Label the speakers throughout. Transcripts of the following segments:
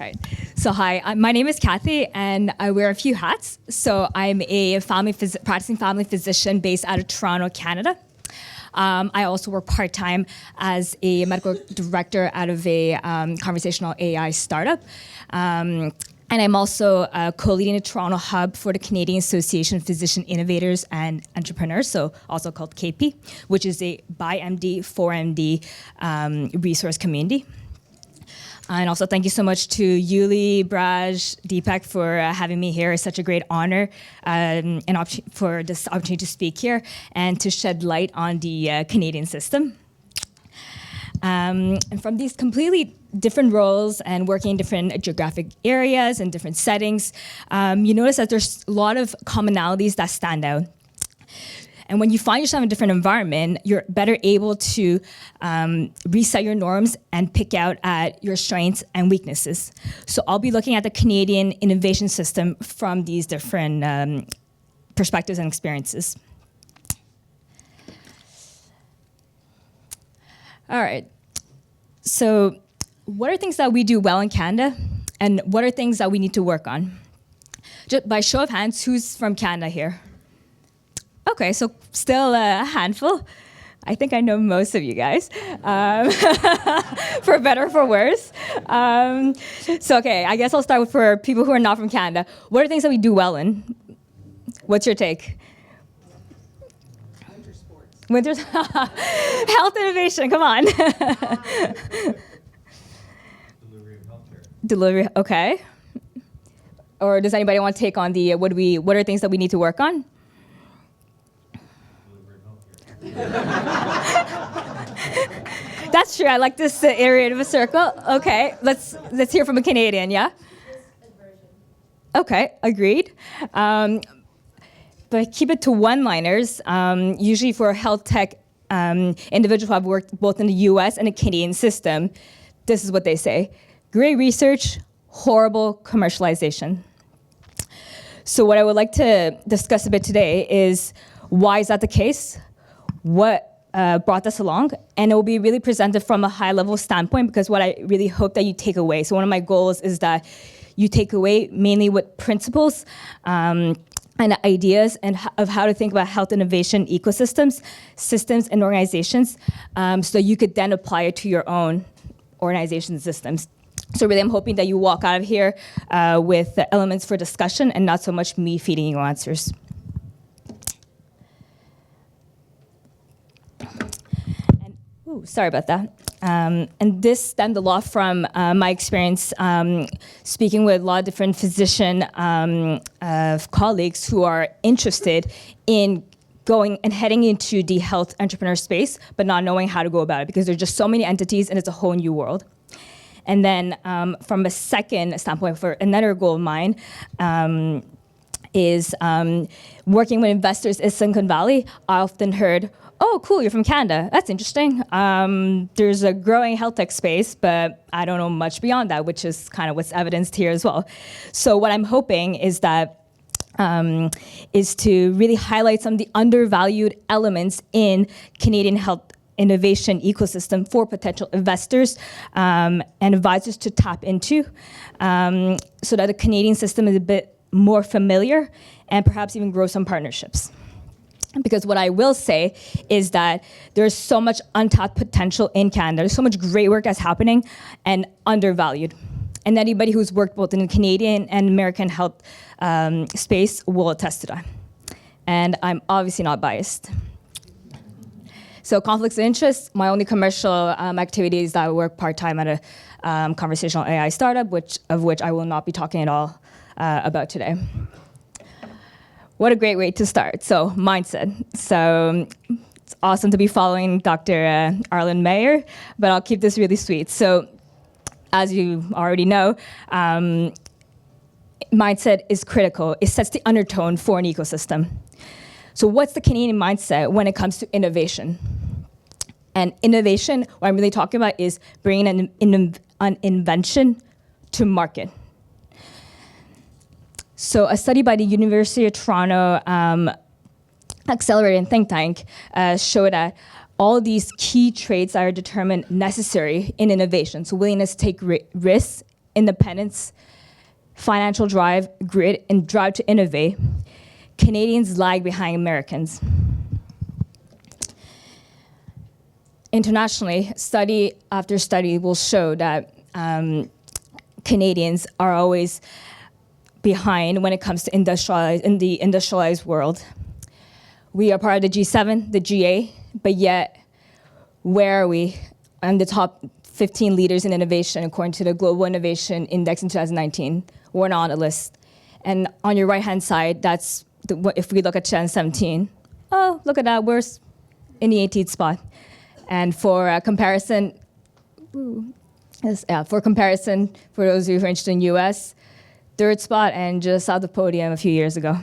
Speaker 1: Right. So hi, my name is Cathy, and I wear a few hats. So I'm a practicing family physician based out of Toronto, Canada. I also work part-time as a medical director out of a conversational AI startup. And I'm also co-leading the Toronto hub for the Canadian Association of Physician Innovators and Entrepreneurs, so also called KP, which is a by MD, for MD resource community. And also thank you so much to Yuli, Braj, Deepak for having me here. It's such a great honor for this opportunity to speak here and to shed light on the Canadian system. And from these completely different roles and working in different geographic areas and different settings, you notice that there's a lot of commonalities that stand out. And when you find yourself in a different environment, you're better able to reset your norms and pick out at your strengths and weaknesses. So I'll be looking at the Canadian innovation system from these different perspectives and experiences. All right. So what are things that we do well in Canada, and what are things that we need to work on? Just by show of hands, who's from Canada here? Okay, so still a handful. I think I know most of you guys, for better or for worse. So okay, I guess I'll start with for people who are not from Canada. What are things that we do well in? What's your take?
Speaker 2: Winter sports.
Speaker 1: Winter, health innovation, come on.
Speaker 2: Delivery of healthcare.
Speaker 1: Delivery, okay. Or does anybody want to take on the, what are things that we need to work on? That's true. I like this area of a circle. Okay, let's hear from a Canadian. Yeah. Okay, agreed. But keep it to one-liners. Usually for health tech individuals who have worked both in the U.S. and the Canadian system, this is what they say: great research, horrible commercialization. So what I would like to discuss a bit today is why is that the case? What brought this along, and it will be really presented from a high-level standpoint, because what I really hope that you take away. So one of my goals is that you take away mainly with principles and ideas and of how to think about health innovation ecosystems, systems, and organizations, so you could then apply it to your own organization systems. So really, I'm hoping that you walk out of here with the elements for discussion and not so much me feeding you answers. Ooh, sorry about that. And this stemmed a lot from my experience speaking with a lot of different physician colleagues who are interested in going and heading into the health entrepreneur space, but not knowing how to go about it because there's just so many entities and it's a whole new world. And then from a second standpoint, for another goal of mine, is working with investors in Silicon Valley. I often heard, oh, cool, you're from Canada. That's interesting. There's a growing health tech space, but I don't know much beyond that, which is kind of what's evidenced here as well. So what I'm hoping is that is to really highlight some of the undervalued elements in Canadian health innovation ecosystem for potential investors and advisors to tap into, so that the Canadian system is a bit more familiar and perhaps even grow some partnerships. Because what I will say is that there's so much untapped potential in Canada. There's so much great work that's happening and undervalued. And anybody who's worked both in the Canadian and American health space will attest to that. And I'm obviously not biased. So conflicts of interest, my only commercial activity is that I work part-time at a conversational AI startup, of which I will not be talking at all about today. What a great way to start. So mindset. So it's awesome to be following Dr. Arlen Mayer, but I'll keep this really sweet. So as you already know, mindset is critical. It sets the undertone for an ecosystem. So what's the Canadian mindset when it comes to innovation? And innovation, what I'm really talking about is bringing an invention to market. So a study by the University of Toronto Accelerator and Think Tank showed that all these key traits are determined necessary in innovation. So willingness to take risks independence, financial drive, grit, and drive to innovate, Canadians lag behind Americans. Internationally, study after study will show that Canadians are always behind when it comes to in the industrialized world. We are part of the G7, the GA, but yet where are we on the top 15 leaders in innovation according to the Global Innovation Index in 2019? We're not on the list. And on your right-hand side, that's if we look at 2017, oh, look at that, we're in the 18th spot. And for comparison, for those of you who are interested in US, third spot and just out the podium a few years ago.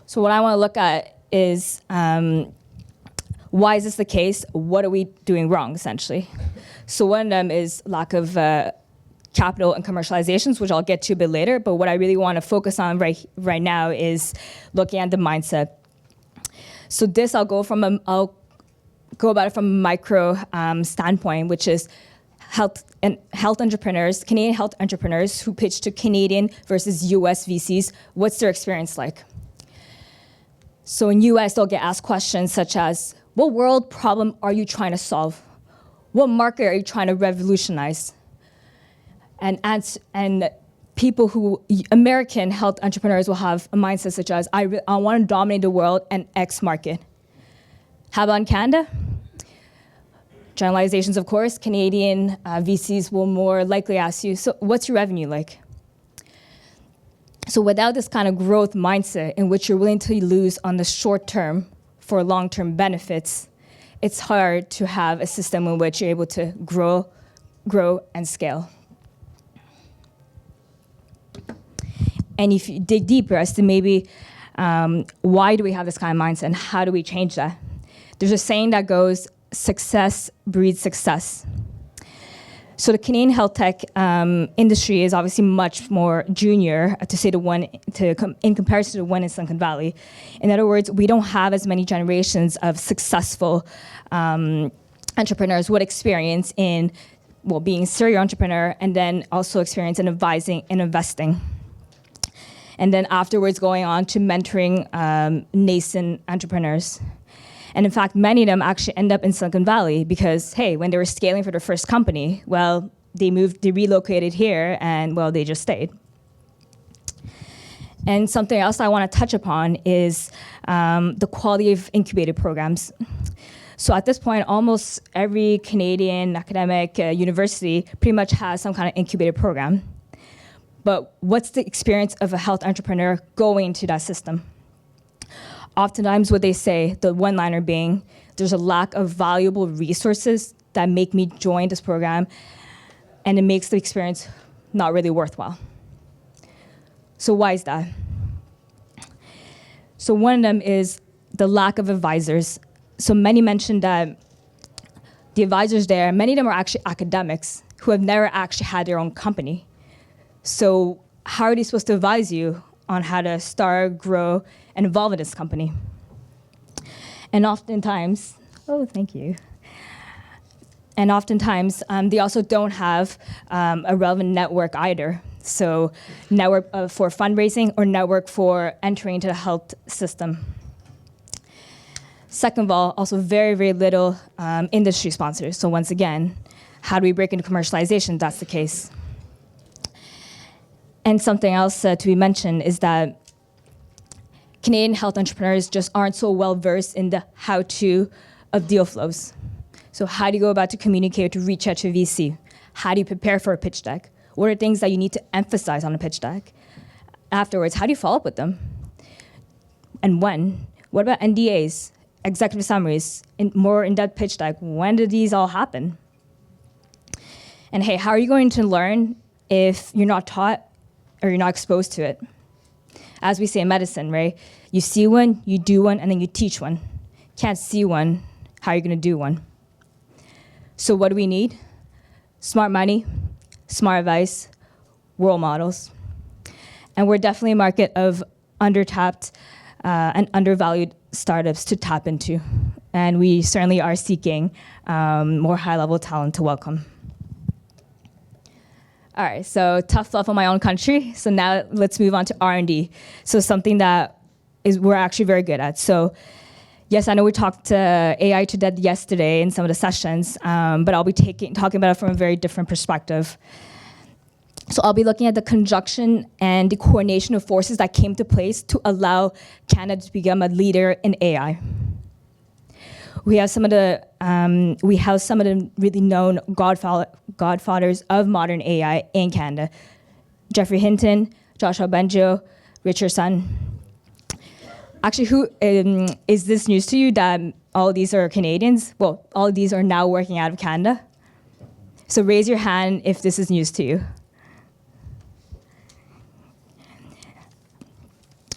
Speaker 1: So what I want to look at is why is this the case? What are we doing wrong, essentially? So one of them is lack of capital and commercializations, which I'll get to a bit later. But what I really want to focus on right now is looking at the mindset. So this I'll go about it from a micro standpoint, which is health entrepreneurs, Canadian health entrepreneurs who pitch to Canadian versus US VCs. What's their experience like? So in US, they'll get asked questions such as, what world problem are you trying to solve? What market are you trying to revolutionize? And American health entrepreneurs will have a mindset such as, I want to dominate the world and X market. How about in Canada? Generalizations, of course. Canadian VCs will more likely ask you, so what's your revenue like? So without this kind of growth mindset in which you're willing to lose on the short term for long-term benefits, it's hard to have a system in which you're able to grow, and scale. And if you dig deeper as to maybe why do we have this kind of mindset and how do we change that? There's a saying that goes, success breeds success. So the Canadian health tech industry is obviously much more junior, in comparison to the one in Silicon Valley. In other words, we don't have as many generations of successful entrepreneurs with experience in, well, being a serial entrepreneur and then also experience in advising and investing. And then afterwards going on to mentoring nascent entrepreneurs. And in fact, many of them actually end up in Silicon Valley because, hey, when they were scaling for their first company, well, they relocated here, and, well, they just stayed. And something else I want to touch upon is the quality of incubator programs. So at this point, almost every Canadian academic university pretty much has some kind of incubator program. But what's the experience of a health entrepreneur going to that system? Oftentimes what they say, the one-liner being, there's a lack of valuable resources that make me join this program, and it makes the experience not really worthwhile. So why is that? So one of them is the lack of advisors. So many mentioned that the advisors there, many of them are actually academics who have never actually had their own company. So how are they supposed to advise you on how to start, grow, and evolve in this company? And oftentimes, oh, thank you. And oftentimes, they also don't have a relevant network either. So network for fundraising or network for entering into the health system. Second of all, also very, very little industry sponsors. So once again, how do we break into commercialization? That's the case. And something else to be mentioned is that Canadian health entrepreneurs just aren't so well versed in the how-to of deal flows. So how do you go about to communicate, to reach out to a VC? How do you prepare for a pitch deck? What are things that you need to emphasize on a pitch deck? Afterwards, how do you follow up with them? And when? What about NDAs, executive summaries, more in-depth pitch deck? When do these all happen? And hey, how are you going to learn if you're not taught or you're not exposed to it? As we say in medicine, right? You see one, you do one, and then you teach one. Can't see one, how are you gonna do one? So what do we need? Smart money, smart advice, role models. And we're definitely a market of undertapped and undervalued startups to tap into. And we certainly are seeking more high-level talent to welcome. All right, so tough love on my own country. So now let's move on to R&D. So something that we're actually very good at. So yes, I know we talked AI to death yesterday in some of the sessions, but I'll be talking about it from a very different perspective. So I'll be looking at the conjunction and the coordination of forces that came to place to allow Canada to become a leader in AI. We have some of the really known godfathers of modern AI in Canada: Geoffrey Hinton, Joshua Bengio, Richard Sun. Actually, who is this news to you that all these are Canadians? Well, all of these are now working out of Canada. So raise your hand if this is news to you.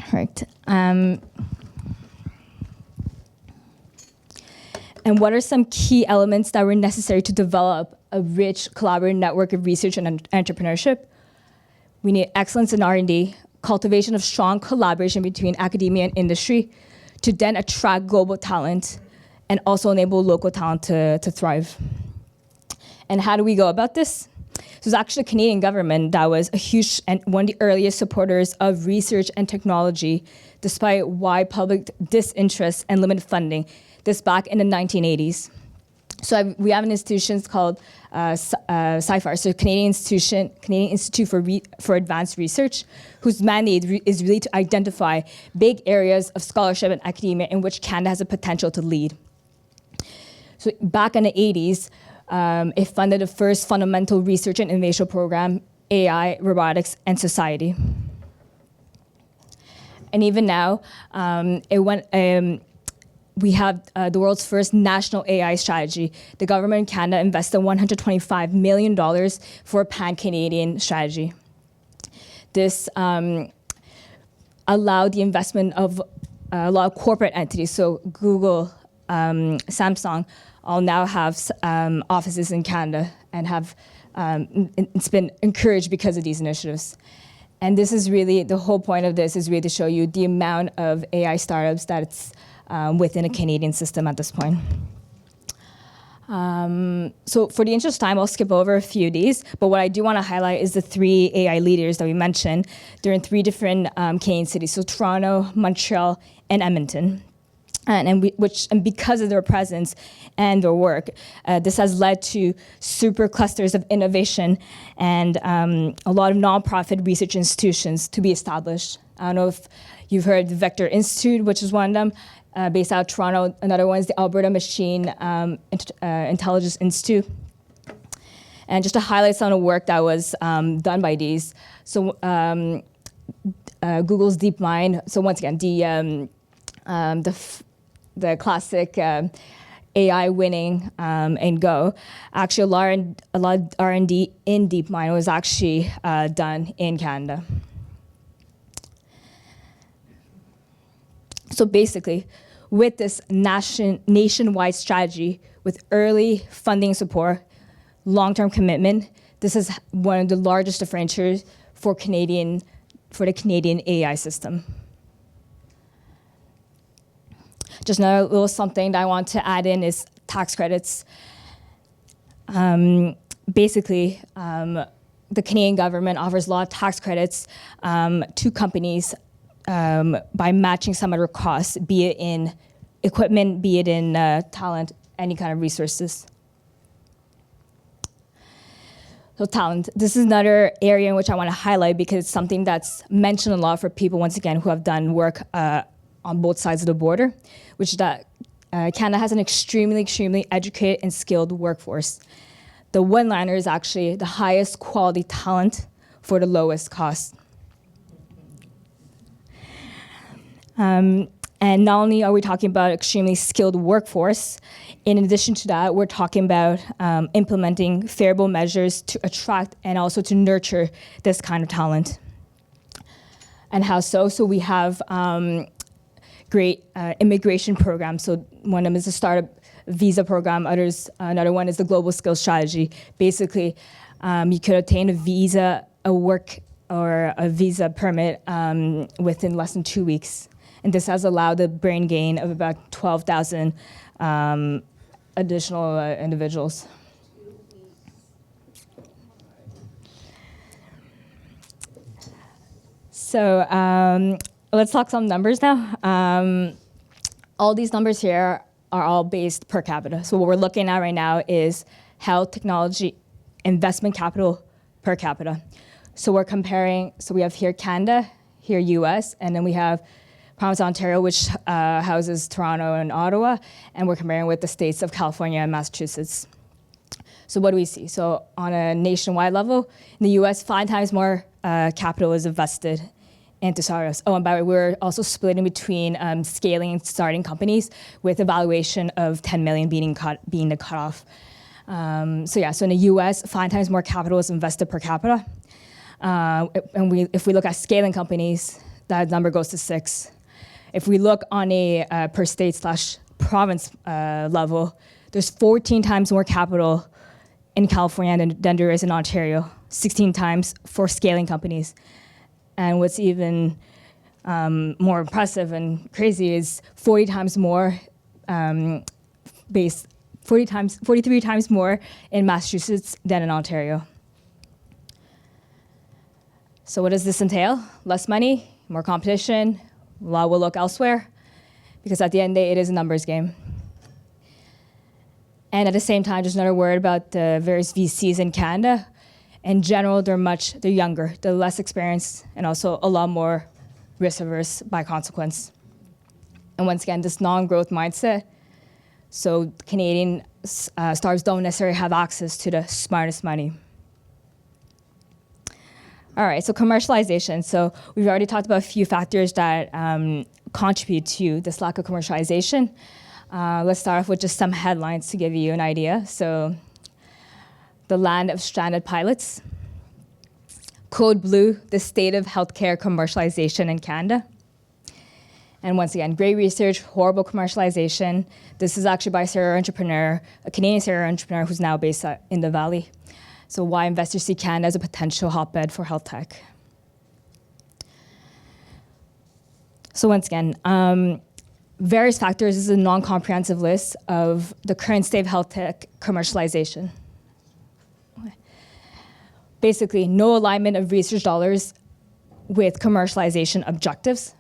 Speaker 1: All right. And what are some key elements that were necessary to develop a rich collaborative network of research and entrepreneurship? We need excellence in R&D, cultivation of strong collaboration between academia and industry to then attract global talent and also enable local talent to thrive. And how do we go about this? So it's actually the Canadian government that was a huge and one of the earliest supporters of research and technology, despite wide public disinterest and limited funding. This back in the 1980s. So we have an institution called CIFAR, so Canadian Institute for Advanced Research, whose mandate is really to identify big areas of scholarship and academia in which Canada has a potential to lead. So back in the 80s, it funded the first fundamental research and innovation program, AI, robotics, and society. And even now, we have the world's first national AI strategy. The government in Canada invested $125 million for a pan-Canadian strategy. This allowed the investment of a lot of corporate entities. So Google, Samsung, all now have offices in Canada and have it's been encouraged because of these initiatives. And this is really, the whole point of this is really to show you the amount of AI startups that it's within a Canadian system at this point. So for the interest of time, I'll skip over a few of these, but what I do want to highlight is the 3 AI leaders that we mentioned. They're in 3 different Canadian cities, so Toronto, Montreal, and Edmonton. And because of their presence and their work, this has led to super clusters of innovation and a lot of nonprofit research institutions to be established. I don't know if you've heard the Vector Institute, which is one of them, based out of Toronto. Another one is the Alberta Machine Intelligence Institute. And just to highlight some of the work that was done by these. So Google's DeepMind, so once again, the classic AI winning in Go. Actually, a lot of R&D in DeepMind was actually done in Canada. So basically, with this nationwide strategy, with early funding support, long-term commitment, this is one of the largest differentiators for the Canadian AI system. Just another little something that I want to add in is tax credits. Basically, the Canadian government offers a lot of tax credits to companies by matching some of their costs, be it in equipment, be it in talent, any kind of resources. So talent, this is another area in which I want to highlight because it's something that's mentioned a lot for people, once again, who have done work on both sides of the border, which is that Canada has an extremely, extremely educated and skilled workforce. The one-liner is actually the highest quality talent for the lowest cost. And not only are we talking about extremely skilled workforce, in addition to that, we're talking about implementing favorable measures to attract and also to nurture this kind of talent. And how so? So we have great immigration programs. So one of them is the startup visa program. Another one is the global skills strategy. Basically, you could obtain a visa, a work, or a visa permit within less than 2 weeks. And this has allowed the brain gain of about 12,000 additional individuals. So let's talk some numbers now. All these numbers here are all based per capita. So what we're looking at right now is health technology investment capital per capita. So we're comparing, so we have here Canada, here US, and then we have province of Ontario, which houses Toronto and Ottawa, and we're comparing with the states of California and Massachusetts. So what do we see? So on a nationwide level, in the US, 5 times more capital is invested into startups. Oh, and by the way, we're also splitting between scaling and starting companies with a valuation of 10 million being the cutoff. So in the US, 5 times more capital is invested per capita. If we look at scaling companies, that number goes to 6. If we look on a per state/province level, there's 14 times more capital in California than there is in Ontario, 16 times for scaling companies. And what's even more impressive and crazy is 40 times more 43 times more in Massachusetts than in Ontario. So what does this entail? Less money, more competition, law will look elsewhere, because at the end of the day, it is a numbers game. And at the same time, just another word about the various VCs in Canada. In general, they're younger, they're less experienced, and also a lot more risk averse by consequence. And once again, this non-growth mindset, so Canadian startups don't necessarily have access to the smartest money. All right, so commercialization. So we've already talked about a few factors that contribute to this lack of commercialization. Let's start off with just some headlines to give you an idea. So the land of stranded pilots. Code Blue, the state of healthcare commercialization in Canada. And once again, great research, horrible commercialization. This is actually by a serial entrepreneur, a Canadian serial entrepreneur who's now based in the Valley. So why investors see Canada as a potential hotbed for health tech. So once again, various factors is a non-comprehensive list of the current state of health tech commercialization. Basically, no alignment of research dollars with commercialization objectives,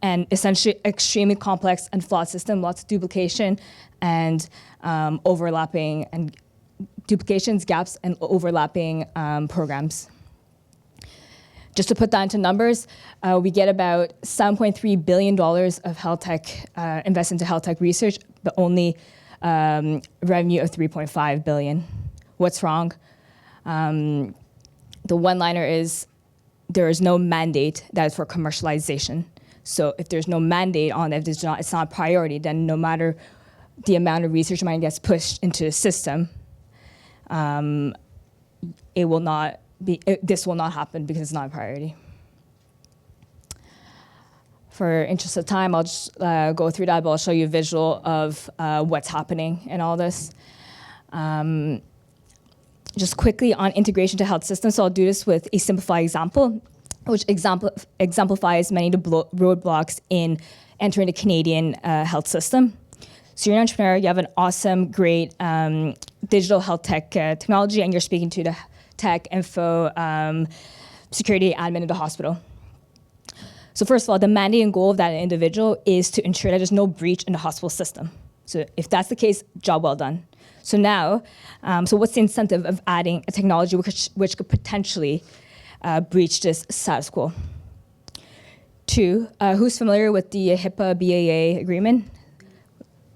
Speaker 1: and essentially extremely complex and flawed system, lots of duplication and overlapping, and duplications, gaps, and overlapping programs. Just to put that into numbers, we get about $7.3 billion of health tech invested into health tech research, but only revenue of $3.5 billion. What's wrong? The one-liner is there is no mandate that is for commercialization. So if there's no mandate on it, it's not a priority, then no matter the amount of research money gets pushed into the system, this will not happen because it's not a priority. For interest of time, I'll just go through that, but I'll show you a visual of what's happening in all this. Just quickly on integration to health systems, so I'll do this with a simplified example, which exemplifies many of the roadblocks in entering the Canadian health system. So you're an entrepreneur, you have an awesome, great digital health tech technology, and you're speaking to the tech, info, security admin of the hospital. So first of all, the mandate and goal of that individual is to ensure that there's no breach in the hospital system. So if that's the case, job well done. So now, so what's the incentive of adding a technology which could potentially breach this status quo? 2, who's familiar with the HIPAA BAA agreement?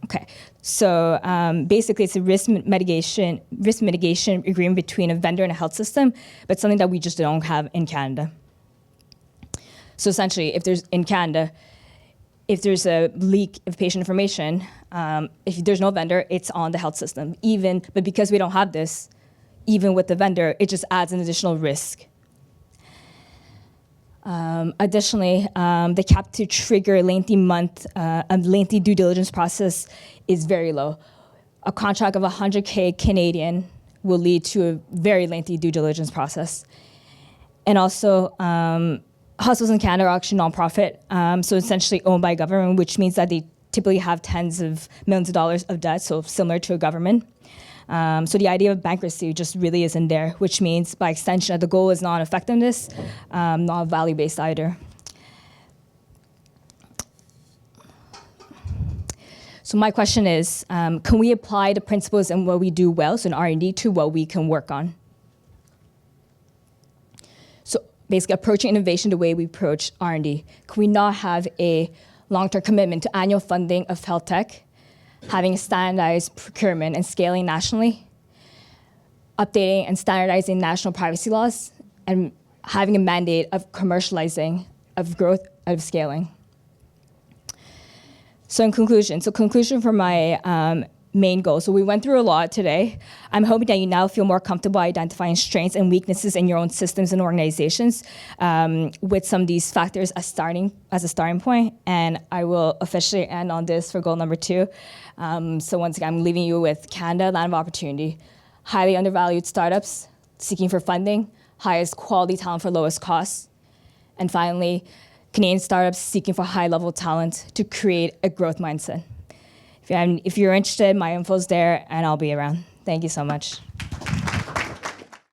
Speaker 1: Okay, so basically it's a risk mitigation agreement between a vendor and a health system, but something that we just don't have in Canada. So essentially, if there's a leak of patient information, if there's no vendor, it's on the health system. But because we don't have this, even with the vendor, it just adds an additional risk. Additionally, the cap to trigger a lengthy due diligence process is very low. A contract of 100K Canadian will lead to a very lengthy due diligence process. And also, hospitals in Canada are actually nonprofit, so essentially owned by government, which means that they typically have tens of millions of dollars of debt, so similar to a government. So the idea of bankruptcy just really isn't there, which means by extension that the goal is not effectiveness, not value-based either. So my question is, can we apply the principles and what we do well, so in R&D, to what we can work on? So basically approaching innovation the way we approach R&D. Can we not have a long-term commitment to annual funding of health tech, having standardized procurement and scaling nationally, updating and standardizing national privacy laws, and having a mandate of commercializing, of growth, of scaling? So in conclusion, for my main goal. So we went through a lot today. I'm hoping that you now feel more comfortable identifying strengths and weaknesses in your own systems and organizations with some of these factors as a starting point. And I will officially end on this for goal number 2. So once again, I'm leaving you with Canada, land of opportunity, highly undervalued startups seeking for funding, highest quality talent for lowest costs, and finally, Canadian startups seeking for high-level talent to create a growth mindset. If you're interested, my info's there, and I'll be around. Thank you so much.